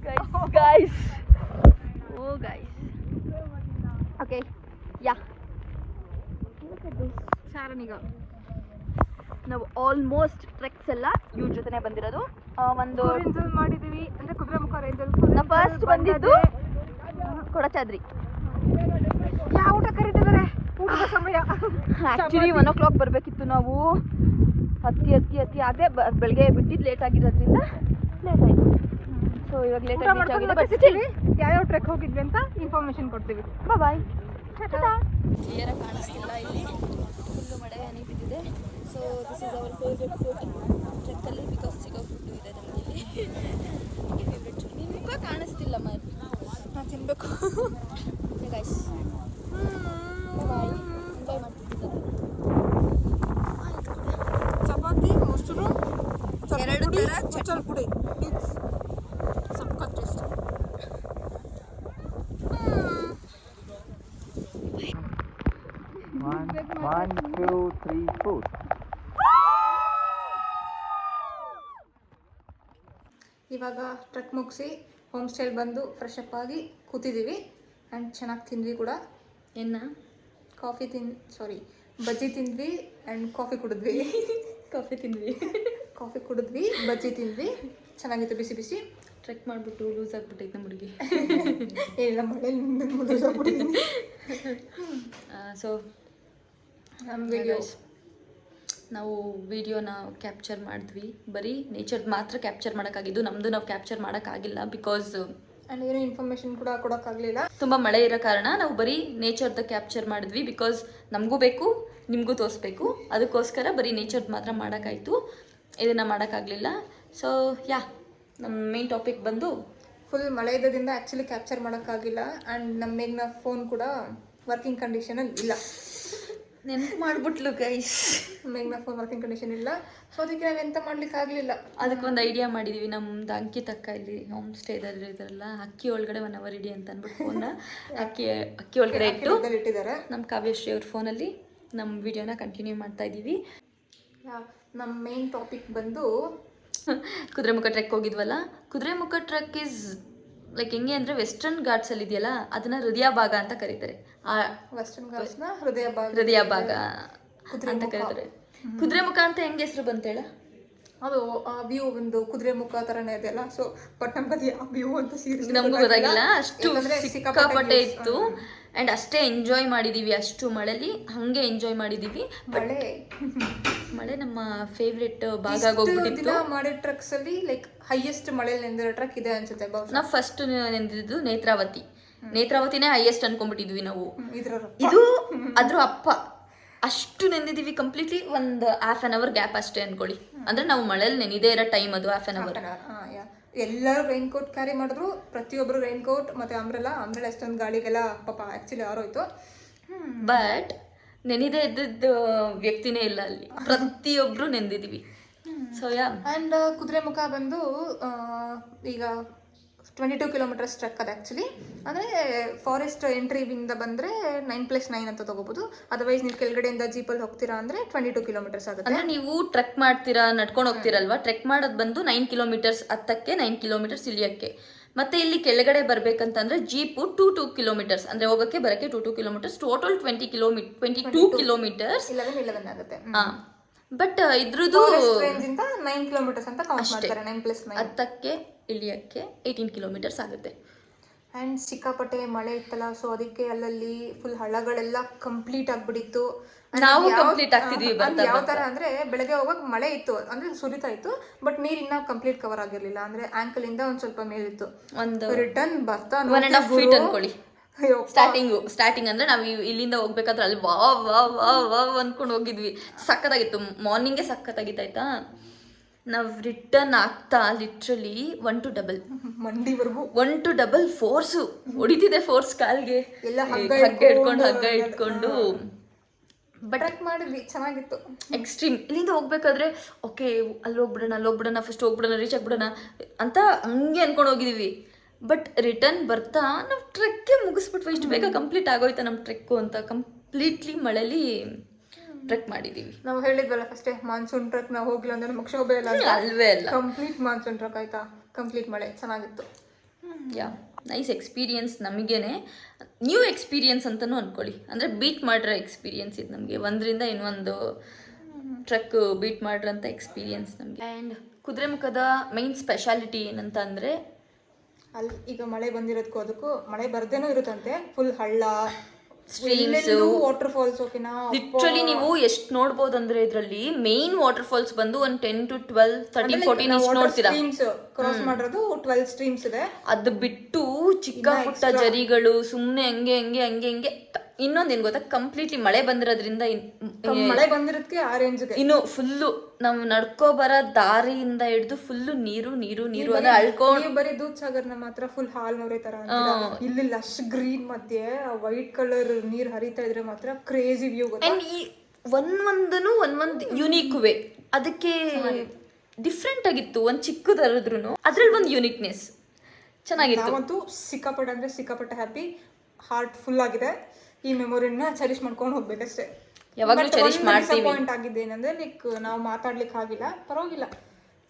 ಗೈಸ್ ಓ ಗೈಸ್, ಓಕೆ, ಯಾ, ಸಾರನಿಗ ನಾವು ಆಲ್ಮೋಸ್ಟ್ ಟ್ರೆಕ್ಸ್ ಎಲ್ಲ ಇವ್ರ ಜೊತೆನೇ ಬಂದಿರೋದು. ಒಂದು ರೇಂಜಲ್ಲಿ ಮಾಡಿದ್ದೀವಿ ಅಂದರೆ ಕುದುರೆಮುಖ ರೇಂಜಲ್ಲಿ ನಾ ಫಸ್ಟ್ ಬಂದಿದ್ದು ಕೊಡಚಾದ್ರಿ. ಯಾವ ಊಟ ಕರೀತಿದ್ದಾರೆ, ಊಟದ ಸಮಯ. ಆ್ಯಕ್ಚುಲಿ 1 o'clock ಬರಬೇಕಿತ್ತು ನಾವು. ಹತ್ತಿ ಅದೇ ಬೆಳಗ್ಗೆ ಬಿಟ್ಟಿದ್ದು ಲೇಟ್ ಆಗಿರೋದ್ರಿಂದ ಲೇಟ್ ಆಯಿತು. ಸೊ ಇವಾಗ ಲೇಟ್ ಆಗಿದೆ. ಬಟ್ ಸ್ಟಿಲ್ ಯಾವ್ಯಾವ ಟ್ರೆಕ್ ಹೋಗಿದ್ವಿ ಅಂತ ಇನ್ಫಾರ್ಮೇಶನ್ ಕೊಡ್ತೀವಿ. ಬಾಯ್. ಕ್ಲಿಯರಾಗಿ ಕಾಣಿಸ್ತಿಲ್ಲ, ಇಲ್ಲಿ ಫುಲ್ಲು ಮಳೆ ಹನಿ ಬಿದ್ದಿದೆ. So this is our favourite food ಟ್ರೆಕ್ಕಲ್ಲಿ, ಬಿಕಾಸ್ ಸಿಗೋ ಫುಡ್ಡು ಇದೆ ನಮಗೆ ಇಲ್ಲಿ. ಫೇವ್ರೆಟ್ ನಿಮ್ಮ ಮುಖ ಕಾಣಿಸ್ತಿಲ್ಲ ಮೈ, ನಾನು ತಿನ್ನಬೇಕು. ಗೈಸ್ ಬಾಯ್ ಎಂಜಾಯ್ ಮಾಡ್ತಿದ್ದೀನಿ. ಚಪಾತಿ, ಮೊಸರು, 2 ಥರ ಚಚ್ಚಲ್ ಪುಡಿ, ಸಖತ್ taste. One, two, three, four. ಇವಾಗ ಟ್ರೆಕ್ ಮುಗಿಸಿ ಹೋಮ್ ಸ್ಟೇಲ್ ಬಂದು ಫ್ರೆಶ್ ಅಪ್ ಆಗಿ ಕೂತಿದ್ದೀವಿ. ಆ್ಯಂಡ್ ಚೆನ್ನಾಗಿ ತಿಂದ್ವಿ ಕೂಡ. ಬಜ್ಜಿ ತಿಂದ್ವಿ ಆ್ಯಂಡ್ ಕಾಫಿ ಕುಡಿದ್ವಿ. ಕಾಫಿ ಕುಡಿದ್ವಿ, ಬಜ್ಜಿ ತಿಂದ್ವಿ, ಚೆನ್ನಾಗಿತ್ತು ಬಿಸಿ ಬಿಸಿ. ಟ್ರೆಕ್ ಮಾಡಿಬಿಟ್ಟು ಲೂಸ್ ಆಗಿಬಿಟ್ಟೈತೆ ನಮ್ಮ ಹುಡುಗಿ. ಏನಿಲ್ಲ, ಮಳೆ ಸೊ ನಮ್ಮ ವಿಡಿಯೋಸ್ ನಾವು ವಿಡಿಯೋನ ಕ್ಯಾಪ್ಚರ್ ಮಾಡಿದ್ವಿ. ಬರೀ ನೇಚರ್ ಮಾತ್ರ ಕ್ಯಾಪ್ಚರ್ ಮಾಡೋಕ್ಕಾಗಿದ್ದು, ನಮ್ಮದು ನಾವು ಕ್ಯಾಪ್ಚರ್ ಮಾಡೋಕ್ಕಾಗಿಲ್ಲ. ಬಿಕಾಸ್ ಆ್ಯಂಡ್ ಏನೂ ಇನ್ಫಾರ್ಮೇಷನ್ ಕೂಡ ಕೊಡೋಕ್ಕಾಗಲಿಲ್ಲ. ತುಂಬ ಮಳೆ ಇರೋ ಕಾರಣ ನಾವು ಬರೀ ನೇಚರ್ದ ಕ್ಯಾಪ್ಚರ್ ಮಾಡಿದ್ವಿ. ಬಿಕಾಸ್ ನಮಗೂ ಬೇಕು, ನಿಮಗೂ ತೋರಿಸ್ಬೇಕು. ಅದಕ್ಕೋಸ್ಕರ ಬರೀ ನೇಚರ್ದು ಮಾತ್ರ ಮಾಡೋಕ್ಕಾಯಿತು, ಇದನ್ನು ಮಾಡೋಕ್ಕಾಗಲಿಲ್ಲ. ಸೊ ನಮ್ಮ ಮೇನ್ ಟಾಪಿಕ್ ಬಂದು ಫುಲ್ ಮಳೆ ಇದ್ದದಿಂದ ಆ್ಯಕ್ಚುಲಿ ಕ್ಯಾಪ್ಚರ್ ಮಾಡೋಕ್ಕಾಗಿಲ್ಲ. ಆ್ಯಂಡ್ ನಮ್ಮ ಮೇಘ್ನ ಫೋನ್ ಕೂಡ ವರ್ಕಿಂಗ್ ಕಂಡೀಷನಲ್ಲಿ ಇಲ್ಲ. ನೆನಪು ಮಾಡಿಬಿಟ್ಲು ಗೈಸ್, ಮೇಘ್ನ ಫೋನ್ ವರ್ಕಿಂಗ್ ಕಂಡೀಷನ್ ಇಲ್ಲ. ಸೊ ಅದಕ್ಕೆ ನಾವೆಂತ ಮಾಡ್ಲಿಕ್ಕೆ ಆಗಲಿಲ್ಲ. ಅದಕ್ಕೊಂದು ಐಡಿಯಾ ಮಾಡಿದ್ದೀವಿ. ನಮ್ಮದು ಅಂಕಿತಕ್ಕ ಇಲ್ಲಿ ಹೋಮ್ ಸ್ಟೇದಲ್ಲಿ ಇದ್ದಾರಲ್ಲ, ಅಕ್ಕಿ ಒಳಗಡೆ 1 hour ಇಡಿ ಅಂತ ಅಂದ್ಬಿಟ್ಟು ಫೋನ್ನ ಅಕ್ಕಿ ಒಳಗಡೆ ಇಟ್ಟಿದ್ದಾರೆ. ನಮ್ಮ ಕಾವ್ಯಶ್ರೀ ಅವ್ರ ಫೋನಲ್ಲಿ ನಮ್ಮ ವಿಡಿಯೋನ ಕಂಟಿನ್ಯೂ ಮಾಡ್ತಾ ಇದ್ದೀವಿ. ನಮ್ಮ ಮೇನ್ ಟಾಪಿಕ್ ಬಂದು ಕುದುರೆಮುಖ ಟ್ರೆಕ್ ಹೋಗಿದ್ವಲ್ಲ. ಕುದುರೆಮುಖ ಟ್ರೆಕ್ ಈಸ್ ಲೈಕ್ ಹೆಂಗೆ ಅಂದರೆ ವೆಸ್ಟರ್ನ್ ಘಾಟ್ಸಲ್ಲಿ ಇದೆಯಲ್ಲ, ಅದನ್ನು ಹೃದಯ ಭಾಗ ಅಂತ ಕರೀತಾರೆ. ವೆಸ್ಟರ್ನ್ ಘಾಟ್ಸ್ನ ಹೃದಯ ಭಾಗ ಅಂತ ಕರೀತಾರೆ. ಕುದುರೆಮುಖ ಅಂತ ಹೆಂಗೆ ಹೆಸರು ಬಂತೇಳ? ಅದು ಆ ವ್ಯೂ ಒಂದು ಕುದುರೆಮುಖ ಥರನೇ ಇದೆಯಲ್ಲ. ಸೊ ಬಟ್ ನಮ್ಗೆ ಆ ವ್ಯೂ ಅಂತ ಸೀರಿಯಸ್ ನಮಗೂ ಗೊತ್ತಾಗಿಲ್ಲ. ಅಷ್ಟು ಸಿಕ್ಕಾಪಟ್ಟೆ ಇತ್ತು. ಆ್ಯಂಡ್ ಅಷ್ಟೇ ಎಂಜಾಯ್ ಮಾಡಿದ್ದೀವಿ. ಅಷ್ಟು ಮಳೆಲಿ ಹಾಗೆ ಎಂಜಾಯ್ ಮಾಡಿದ್ದೀವಿ. ಮಳೆ ನಮ್ಮ ಫೇವ್ರೆಟ್ ಭಾಗ ಆಗೋಗ್ಬಿಟ್ಟಿತ್ತು. ಮಾಡಿದ ಟ್ರಕ್ಸಲ್ಲಿ ಲೈಕ್ ಹೈಯೆಸ್ಟ್ ಮಳೆಯಲ್ಲಿ ನೆಂದಿರೋ ಟ್ರಕ್ ಇದೆ ಅನ್ಸುತ್ತೆ. ನಾವು ಫಸ್ಟ್ ನೆಂದಿದ್ದು ನೇತ್ರಾವತಿನೇ ಹೈಯೆಸ್ಟ್ ಅನ್ಕೊಂಡ್ಬಿಟ್ಟಿದ್ವಿ ನಾವು. ಇದು ಅದ್ರ ಅಪ್ಪ ಅಷ್ಟು ನೆಂದಿದ್ದೀವಿ ಕಂಪ್ಲೀಟ್ಲಿ. ಒಂದು 1/2 hour ಗ್ಯಾಪ್ ಅಷ್ಟೇ ಅನ್ಕೊಳ್ಳಿ. ಅಂದರೆ ನಾವು ಮಳೆಯಲ್ಲಿ ನೆನೆದೇ ಇರೋ ಟೈಮ್ ಅದು 1/2 hour. ಎಲ್ಲರೂ ರೈನ್ ಕೋಟ್ ಕ್ಯಾರಿ ಮಾಡಿದ್ರು. ಪ್ರತಿಯೊಬ್ಬರು ರೈನ್ ಕೋಟ್ ಮತ್ತು ಅಂಬ್ರೆಲಾ ಎಷ್ಟೊಂದು ಗಾಳಿಗೆಲ್ಲ ಪಾಪ ಆ್ಯಕ್ಚುಲಿ ಆರೋಯ್ತು. ಬಟ್ ನೆನೆದೇ ಇದ್ದದ್ದು ವ್ಯಕ್ತಿನೇ ಇಲ್ಲ ಅಲ್ಲಿ. ಪ್ರತಿಯೊಬ್ಬರು ನೆಂದಿದ್ದೀವಿ. ಸೊ ಆ್ಯಂಡ್ ಕುದುರೆಮುಖ ಬಂದು ಈಗ 22 kilometers ಟ್ರೆಕ್ ಅದು ಆ್ಯಕ್ಚುಲಿ. ಅಂದರೆ ಫಾರೆಸ್ಟ್ ಎಂಟ್ರಿಯಿಂದ ಬಂದರೆ 9+9 ಅಂತ ತೊಗೋಬೋದು. ಅದರ್ವೈಸ್ ನೀವು ಕೆಳಗಡೆಯಿಂದ ಜೀಪಲ್ಲಿ ಹೋಗ್ತೀರಾ ಅಂದರೆ 22 kilometers ಆಗುತ್ತೆ. ಅಂದರೆ ನೀವು ಟ್ರೆಕ್ ಮಾಡ್ತೀರಾ, ನಡ್ಕೊಂಡು ಹೋಗ್ತೀರಲ್ವಾ. ಟ್ರೆಕ್ ಮಾಡೋದು ಬಂದು 9 kilometers ಹತ್ತಕ್ಕೆ, 9 kilometers ಇಳಿಯೋಕ್ಕೆ. ಮತ್ತು ಇಲ್ಲಿ ಕೆಳಗಡೆ ಬರಬೇಕಂತಂದರೆ ಜೀಪು 2 kilometers, ಅಂದರೆ ಹೋಗೋಕ್ಕೆ ಬರೋಕ್ಕೆ 2 kilometers. ಟೋಟಲ್ 22 kilometers 11 ಆಗುತ್ತೆ. ಹಾಂ. ಬಟ್ ಇದ್ರದ್ದು 9 kilometers ಅಂತ ಕೌಂಟ್ ಮಾಡ್ತಾರೆ. 9+9 ಹತ್ತಕ್ಕೆ ಇಳಿಯೋಕ್ಕೆ 18 kilometers ಆಗುತ್ತೆ. ಆ್ಯಂಡ್ ಸಿಕ್ಕಾಪಟ್ಟೆ ಮಳೆ ಇತ್ತಲ್ಲ. ಸೊ ಅದಕ್ಕೆ ಅಲ್ಲಲ್ಲಿ ಫುಲ್ ಹಳ್ಳಗಳೆಲ್ಲ ಕಂಪ್ಲೀಟ್ ಆಗಿಬಿಟ್ಟಿತ್ತು. ನಾವು ಕಂಪ್ಲೀಟ್ ಆಗ್ತಿದ್ವಿ. ಯಾವ ಥರ ಅಂದರೆ ಬೆಳಗ್ಗೆ ಹೋಗೋಕೆ ಮಳೆ ಇತ್ತು, ಅಂದರೆ ಸುರಿತಾ ಇತ್ತು. ಬಟ್ ನೀರು ಇನ್ನೂ ಕಂಪ್ಲೀಟ್ ಕವರ್ ಆಗಿರಲಿಲ್ಲ. ಅಂದರೆ ಆ್ಯಂಕಲಿಂದ ಒಂದು ಸ್ವಲ್ಪ ಮೇಲಿತ್ತು. ಒಂದು ರಿಟರ್ನ್ ಬರ್ತಾ 1.5 feet ಅನ್ಕೊಳ್ಳಿ. ಸ್ಟಾರ್ಟಿಂಗ್ ಅಂದರೆ ನಾವು ಇಲ್ಲಿಂದ ಹೋಗ್ಬೇಕಾದ್ರೆ ಅಲ್ಲಿ ವಾವ್ ಅಂದ್ಕೊಂಡು ಹೋಗಿದ್ವಿ. ಸಖತ್ತಾಗಿತ್ತು. ಮಾರ್ನಿಂಗೇ ಸಖತ್ತಾಗಿತ್ತು. ಆಯ್ತಾ, ನಾವು ರಿಟರ್ನ್ ಆಗ್ತಾ ಲಿಟ್ರಲಿ 1 to double ಮಂಡಿವರೆಗೂ 1 to double ಫೋರ್ಸು ಹೊಡಿತಿದೆ. ಫೋರ್ಸ್ ಕಾಲ್ಗೆ ಹಗ್ಗ ಇಟ್ಕೊಂಡು ಬಟ್ ಮಾಡಿದ್ವಿ. ಚೆನ್ನಾಗಿತ್ತು. ಎಕ್ಸ್ಟ್ರೀಮ್. ಇಲ್ಲಿಂದ ಹೋಗ್ಬೇಕಾದ್ರೆ ಓಕೆ ಅಲ್ಲಿ ಹೋಗ್ಬಿಡೋಣ ಫಸ್ಟ್ ಹೋಗ್ಬಿಡೋಣ, ರೀಚ್ ಆಗ್ಬಿಡೋಣ ಅಂತ ಹಂಗೆ ಅನ್ಕೊಂಡು ಹೋಗಿದ್ದೀವಿ. ಬಟ್ ರಿಟರ್ನ್ ಬರ್ತಾ ನಾವು ಟ್ರೆಕ್ಗೆ ಮುಗಿಸ್ಬಿಟ್ವಿ. ಇಷ್ಟು ಬೇಗ ಕಂಪ್ಲೀಟ್ ಆಗೋಯ್ತಾ ನಮ್ಮ ಟ್ರೆಕ್ಕು ಅಂತ. ಕಂಪ್ಲೀಟ್ಲಿ ಮಳೆಲಿ ಟ್ರೆಕ್ ಮಾಡಿದ್ದೀವಿ. ನಾವು ಹೇಳಿದ್ವಲ್ಲ ಫಸ್ಟೇ, ಮಾನ್ಸೂನ್ ಟ್ರೆಕ್ ನಾವು ಹೋಗಿಲ್ಲ ಅಂದರೆ ನಮಗೆ ಶೋಭೆ ಇಲ್ಲ. ಅಲ್ವೇ ಅಲ್ಲ, ಕಂಪ್ಲೀಟ್ ಮಾನ್ಸೂನ್ ಟ್ರೆಕ್ ಆಯಿತಾ. ಕಂಪ್ಲೀಟ್ ಮಳೆ ಚೆನ್ನಾಗಿತ್ತು. Nice experience. ನಮಗೇನೆ ನ್ಯೂ ಎಕ್ಸ್ಪೀರಿಯನ್ಸ್ ಅಂತಲೂ ಅಂದ್ಕೊಳ್ಳಿ. ಅಂದರೆ ಬೀಟ್ ಮಾಡಿರೋ ಎಕ್ಸ್ಪೀರಿಯನ್ಸ್ ಇದು ನಮಗೆ. ಒಂದರಿಂದ ಇನ್ನೊಂದು ಟ್ರೆಕ್ ಬೀಟ್ ಮಾಡಿರೋಂಥ ಎಕ್ಸ್ಪೀರಿಯನ್ಸ್ ನಮಗೆ. ಆ್ಯಂಡ್ ಕುದುರೆಮುಖದ ಮೈನ್ ಸ್ಪೆಷಾಲಿಟಿ ಏನಂತ ಅಂದರೆ ಅಲ್ಲಿ ಈಗ ಮಳೆ ಬಂದಿರೋದಕ್ಕೂ ಅದಕ್ಕೂ ಮಳೆ ಬರ್ದೇನೂ ಇರುತ್ತಂತೆ, ಫುಲ್ ಹಳ್ಳ, ಸ್ಟ್ರೀಮ್ಸ್, ವಾಟರ್ ಫಾಲ್ಸ್. ಓಕೆನಾ, ಲಿಟ್ರಲಿ ನೀವು ಎಷ್ಟು ನೋಡ್ಬೋದು ಅಂದ್ರೆ ಇದರಲ್ಲಿ ಮೇನ್ ವಾಟರ್ ಫಾಲ್ಸ್ ಬಂದು ಒಂದು 10 to 12, 13, 14 ಇಷ್ಟು ನೋಡ್ತೀರಾ. ಸ್ಟ್ರೀಮ್ಸ್ ಕ್ರಾಸ್ ಮಾಡಿರೋದು 12 ಸ್ಟ್ರೀಮ್ಸ್ ಇದೆ. ಅದು ಬಿಟ್ಟು ಚಿಕ್ಕ ಪುಟ್ಟ ಜರಿಗಳು ಸುಮ್ಮನೆ ಹಂಗೆ ಇನ್ನೊಂದೇನು ಗೊತ್ತಾ, ಕಂಪ್ಲೀಟ್ಲಿ ಮಳೆ ಬಂದಿರೋದ್ರಿಂದ ಮಳೆ ಬಂದಿರೋದಕ್ಕೆ ಆ ರೇಂಜ್ಗೆ ಇನ್ನು ಫುಲ್ಲು ನಾವು ನಡ್ಕೋ ಬರೋ ದಾರಿಯಿಂದ ಹಿಡಿದು ಫುಲ್ಲು ನೀರು ಅಂದ್ರೆ ಅಳ್ಕೊಂಡು. ನೀವು ಬರೀ ದೂದ್ ಸಾಗರ್ನ ಮಾತ್ರ ಫುಲ್ ಹಾಲ್ ನೋರೇ ತರ ಅಂತೀರಾ. ಇಲ್ಲಿ ಲಶ್ ಗ್ರೀನ್ ಮಧ್ಯೆ ವೈಟ್ ಕಲರ್ ನೀರ್ ಹರಿತಾ ಇದ್ರೆ ಮಾತ್ರ ಕ್ರೇಜಿ ವ್ಯೂ ಗೊತ್ತಾ. ಅಂಡ್ ಈ ಒಂದೊಂದು ಯುನೀಕ್ ವೇ, ಅದಕ್ಕೆ ಡಿಫ್ರೆಂಟ್ ಆಗಿತ್ತು. ಒಂದು ಚಿಕ್ಕದರಿದ್ರು ಅದ್ರಲ್ಲಿ ಒಂದು ಯುನೀಕ್ನೆಸ್ ಚೆನ್ನಾಗಿತ್ತು. ನಾವಂತೂ ಸಿಕ್ಕಾಪಟ್ಟೆ ಹ್ಯಾಪಿ, ಹಾರ್ಟ್ ಫುಲ್ ಆಗಿದೆ. ಈ ಮೆಮೊರಿನ ಚೆರಿಶ್ ಮಾಡ್ಕೊಂಡು ಹೋಗ್ಬೇಕಷ್ಟೇ. ಯಾವಾಗಲೂ ಚೆರಿಶ್ ಮಾಡ್ತೀವಿ. ಡಿಸಪಾಯಿಂಟ್ ಆಗಿದೆ ಏನಂದ್ರೆ ಲೈಕ್ ನಾವು ಮಾತಾಡ್ಲಿಕ್ಕೆ ಆಗಿಲ್ಲ, ಪರವಾಗಿಲ್ಲ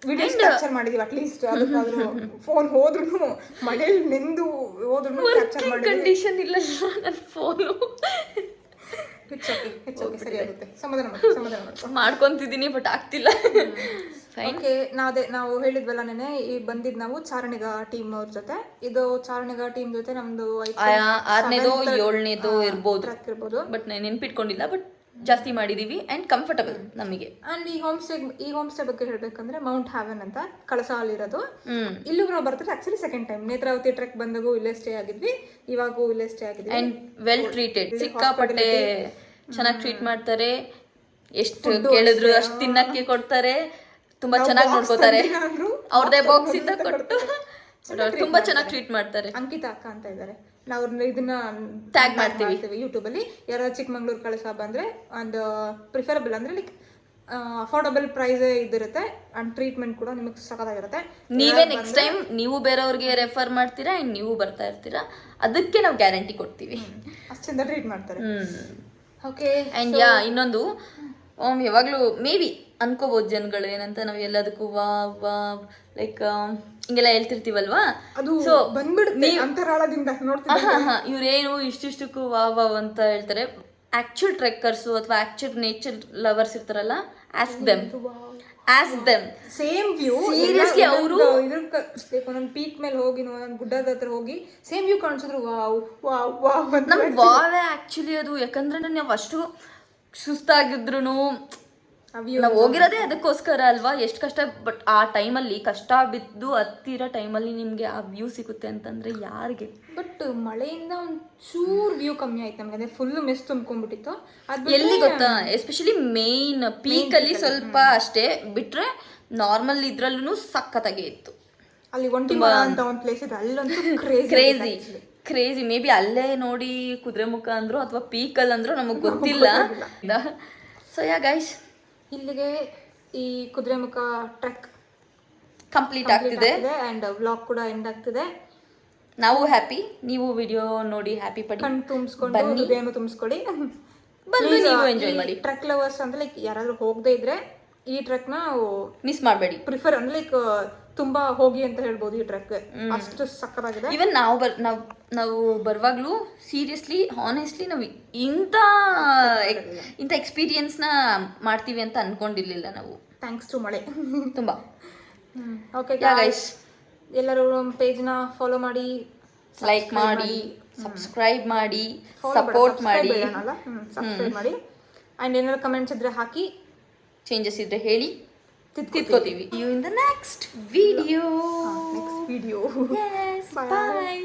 ವಿಡಿಯೋಸ್ ಕ್ಯಾಪ್ಚರ್ ಮಾಡಿದೀವಿ ಅಟ್ಲೀಸ್ಟ್. ಅದಕ್ಕಾದ್ರೂ ಫೋನ್ ಹೋದ್ರು ಮಳೆಯಲ್ಲಿ ನೆಂದು ಹೋದ್ರು ಕ್ಯಾಪ್ಚರ್ ಮಾಡಿದ್ವಿ. ಕಂಡೀಷನ್ ಇಲ್ಲ ನನ್ನ ಫೋನು. ಸರಿ ಆಗುತ್ತೆ, ಸಮಾಧಾನ ಮಾಡ್ಕೊಂತಿದ್ದೀನಿ ಬಟ್ ಆಗ್ತಿಲ್ಲ. ಓಕೆ, ನಾವು ಹೇಳಿದ್ವಲ್ಲ ನೆನೆ ಈ ಬಂದಿದ್ದು ನಾವು ಚಾರಣಿಗ ಟೀಮ್ ಅವ್ರ ಜೊತೆ. ಇದು ಚಾರಣಿಗ ಟೀಮ್ ಜೊತೆ ನಮ್ದು 6ನೇದೋ 7ನೇದೋ ಇರ್ಬೋದು, ಬಟ್ ನಾನು ನೆನ್ಪಿಟ್ಕೊಂಡಿಲ್ಲ. ಬಟ್ ಜಾಸ್ತಿ ಮಾಡಿದೀವಿ ಅಂಡ್ ಕಂಫರ್ಟಬಲ್ ನಮಗೆ. ಅಂಡ್ ಈ ಹೋಮ್ ಸ್ಟೇ ಬಗ್ಗೆ ಹೇಳ್ಬೇಕಂದ್ರೆ ಮೌಂಟ್ ಹ್ಯಾವನ್ ಅಂತ ಕಳಸ ಅಲ್ಲಿರೋದು. ಇಲ್ಲಿಗೂ ನಾವು ಬರ್ತಾರೆ actually second time. Netravati trek ಬಂದಾಗೂ ಇಲ್ಲೇ ಸ್ಟೇ ಆಗಿದ್ವಿ, ಇವಾಗೂ ಇಲ್ಲೇ ಸ್ಟೇ ಆಗಿದ್ವಿ. ಅಂಡ್ ವೆಲ್ ಟ್ರೀಟೆಡ್, ಸಿಕ್ಕಾಪಟ್ಟೆ ಚೆನ್ನಾಗಿ ಟ್ರೀಟ್ ಮಾಡ್ತಾರೆ. ಎಷ್ಟು ಕೇಳಿದ್ರು ಅಷ್ಟು ತಿನ್ನಕ್ಕೆ ಕೊಡ್ತಾರೆ, ತುಂಬಾ ಚೆನ್ನಾಗಿ ನೋಡ್ಕೋತಾರೆ. ಅವ್ರದೇ ಬಾಕ್ಸ್ ಇಂದ ಕೊಟ್ಟು ತುಂಬಾ ಚೆನ್ನಾಗಿ ಟ್ರೀಟ್ ಮಾಡ್ತಾರೆ. ಅಂಕಿತಾ ಅಕ್ಕ ಅಂತ ಇದ್ದಾರೆ, ನಾವು ಇದನ್ನ ಟ್ಯಾಗ್ ಮಾಡ್ತೀವಿ ಯೂಟ್ಯೂಬ್ ಅಲ್ಲಿ. ಯಾರು ಚಿಕ್ಕಮಂಗ್ಳೂರು ಕಳಸ ಬಂದ್ರೆ ಒಂದು ಪ್ರಿಫರಬಲ್ ಅಂದ್ರೆ ಲೈಕ್ ಅಫೋರ್ಡಬಲ್ ಪ್ರೈಸ್ ಇದಿರುತ್ತೆ ಅಂಡ್ ಟ್ರೀಟ್ಮೆಂಟ್ ಕೂಡ ನಿಮಗೆ ಸಖತ್ತಾಗಿರುತ್ತೆ. ನೀವೇ ನೆಕ್ಸ್ಟ್ ಟೈಮ್ ನೀವು ಬೇರೆಯವ್ರಿಗೆ ರೆಫರ್ ಮಾಡ್ತೀರಾ ಅಂಡ್ ನೀವು ಬರ್ತಾ ಇರ್ತೀರಾ, ಅದಕ್ಕೆ ನಾವು ಗ್ಯಾರಂಟಿ ಕೊಡ್ತೀವಿ. ಅಷ್ಟು ಚಂದ ಟ್ರೀಟ್ ಮಾಡ್ತಾರೆ. ಓಕೆ, ಆ್ಯಂಡ್ ಇನ್ನೊಂದು ಯಾವಾಗಲೂ ಮೇ ಬಿ ಅನ್ಕೋಬೋದು ಜನಗಳು ಏನಂತ, ನಾವು ಎಲ್ಲದಕ್ಕೂ ವಾ ಲೈಕ್ ಹಿಂಗೆಲ್ಲ ಹೇಳ್ತಿರ್ತೀವಲ್ವಾ, ಅದು ಬಂದ್ಬಿಡುತ್ತೆ ಅಂತರಾಳದಿಂದ ನೋಡ್ತೀವಿ. ಇವ್ರೇನು ಇಷ್ಟಿಷ್ಟಕ್ಕೂ ವಾ ಅಂತ ಹೇಳ್ತಾರೆ. ಆ್ಯಕ್ಚುಲ್ ಟ್ರೆಕ್ಕರ್ಸು ಅಥವಾ ಆ್ಯಕ್ಚುಲ್ ನೇಚರ್ ಲವರ್ಸ್ ಇರ್ತಾರಲ್ಲ, ask them same view. Seriously ಅವರು ಒಂದೊಂದು ಪೀಕ್ ಮೇಲೆ ಹೋಗಿ ಒಂದೊಂದು ಗುಡ್ಡದ ಹತ್ರ ಹೋಗಿ ಸೇಮ್ ವ್ಯೂ ಕಾಣಿಸಿದ್ರು ವಾವ್ ನಮ್ಗೆ ವಾವೇ ಆ್ಯಕ್ಚುಲಿ ಅದು. ಯಾಕಂದ್ರೆ ನಾವು ಅಷ್ಟು ಸುಸ್ತಾಗಿದ್ರು ನಾವು ಹೋಗಿರೋದೇ ಅದಕ್ಕೋಸ್ಕರ ಅಲ್ವಾ, ಎಷ್ಟು ಕಷ್ಟ. ಬಟ್ ಆ ಟೈಮಲ್ಲಿ ಕಷ್ಟ ಬಿದ್ದು ಹತ್ತಿರೋ ಟೈಮಲ್ಲಿ ನಿಮಗೆ ಆ ವ್ಯೂ ಸಿಗುತ್ತೆ ಅಂತಂದ್ರೆ ಯಾರಿಗೆ. ಬಟ್ ಮಳೆಯಿಂದ ಒಂದು ಚೂರು ವ್ಯೂ ಕಮ್ಮಿ ಆಯ್ತು ನಮ್ಗೆ, ಅಂದ್ರೆ ಫುಲ್ ಮೆಸ್ ತುಂಬ್ಕೊಂಡ್ಬಿಟ್ಟಿತ್ತು. ಎಲ್ಲಿ ಗೊತ್ತಾ, ಎಸ್ಪೆಷಲಿ ಮೇನ್ ಪೀಕಲ್ಲಿ ಸ್ವಲ್ಪ ಅಷ್ಟೇ, ಬಿಟ್ರೆ ನಾರ್ಮಲ್ ಇದ್ರಲ್ಲೂ ಸಖತ್ತಾಗೇ ಇತ್ತು. ಅಲ್ಲಿ ಒಂಟಿಮರ ಅಂತ ಒಂದು ಪ್ಲೇಸ್ ಇದೆ, ಅಲ್ಲಂತೂ ಕ್ರೇಜಿ. ಮೇ ಬಿ ಅಲ್ಲೇ ನೋಡಿ ಕುದುರೆಮುಖ ಅಂದ್ರು ಅಥವಾ ಪೀಕಲ್ ಅಂದ್ರು ನಮಗೆ ಗೊತ್ತಿಲ್ಲ. ಸೊ ಯಾ ಗೈಸ್, ಇಲ್ಲಿಗೆ ಈ ಕುದುರೆಮುಖ ಟ್ರೆಕ್ ಕಂಪ್ಲೀಟ್ ಆಗ್ತಿದೆ ಅಂಡ್ ವ್ಲಾಗ್ ಕೂಡ ಎಂಡ್ ಆಗ್ತಿದೆ. ನಾವು ಹ್ಯಾಪಿ, ನೀವು ವಿಡಿಯೋ ನೋಡಿ ಹ್ಯಾಪಿ ಪಡಿ, ಕಣ್ಣು ತುಂಬಿಸ್ಕೊಂಡು ಹೃದಯನೂ ತುಂಬಿಸ್ಕೊಡಿ. ನೀವು ಎಂಜಾಯ್ ಮಾಡಿ. ಟ್ರೆಕ್ ಲವರ್ಸ್ ಅಂದ್ರೆ ಲೈಕ್ ಯಾರಾದ್ರೂ ಹೋಗದೆ ಇದ್ರೆ ಈ ಟ್ರೆಕ್ ನ ಮಿಸ್ ಮಾಡಬೇಡಿ. ಪ್ರಿಫರ್ ಅಂದ್ರೆ ಲೈಕ್ ತುಂಬಾ ಹೋಗಿ ಅಂತ ಹೇಳ್ಬೋದು. ಈ ಟ್ರೆಕ್ ಅಷ್ಟು ಸಕ್ಕತ್ತಾಗಿದೆ. ಈವನ್ ನಾವು ಬರುವಾಗ್ಲೂ ಸೀರಿಯಸ್ಲಿ ಹಾನೆಸ್ಟ್ಲಿ ನಾವು ಇಂಥ ಎಕ್ಸ್ಪೀರಿಯನ್ಸ್ನ ಮಾಡ್ತೀವಿ ಅಂತ ಅನ್ಕೊಂಡಿರ್ಲಿಲ್ಲ ನಾವು. ಥ್ಯಾಂಕ್ಸ್ ಟು ಮಳೆ ತುಂಬಾ. ಓಕೆ ಗೈಸ್, ಎಲ್ಲರೂ ನಮ್ಮ ಪೇಜ್ನ ಫಾಲೋ ಮಾಡಿ, ಲೈಕ್ ಮಾಡಿ, ಸಬ್ಸ್ಕ್ರೈಬ್ ಮಾಡಿ, ಸಪೋರ್ಟ್ ಮಾಡಿ, ಸಬ್ಸ್ಕ್ರೈಬ್ ಮಾಡಿ. ಆ್ಯಂಡ್ ಏನಾದ್ರು ಕಮೆಂಟ್ಸ್ ಇದ್ರೆ ಹಾಕಿ, ಚೇಂಜಸ್ ಇದ್ರೆ ಹೇಳಿ, ತಿದ್ಕೋತೀವಿ. You in the next video. Yes, bye.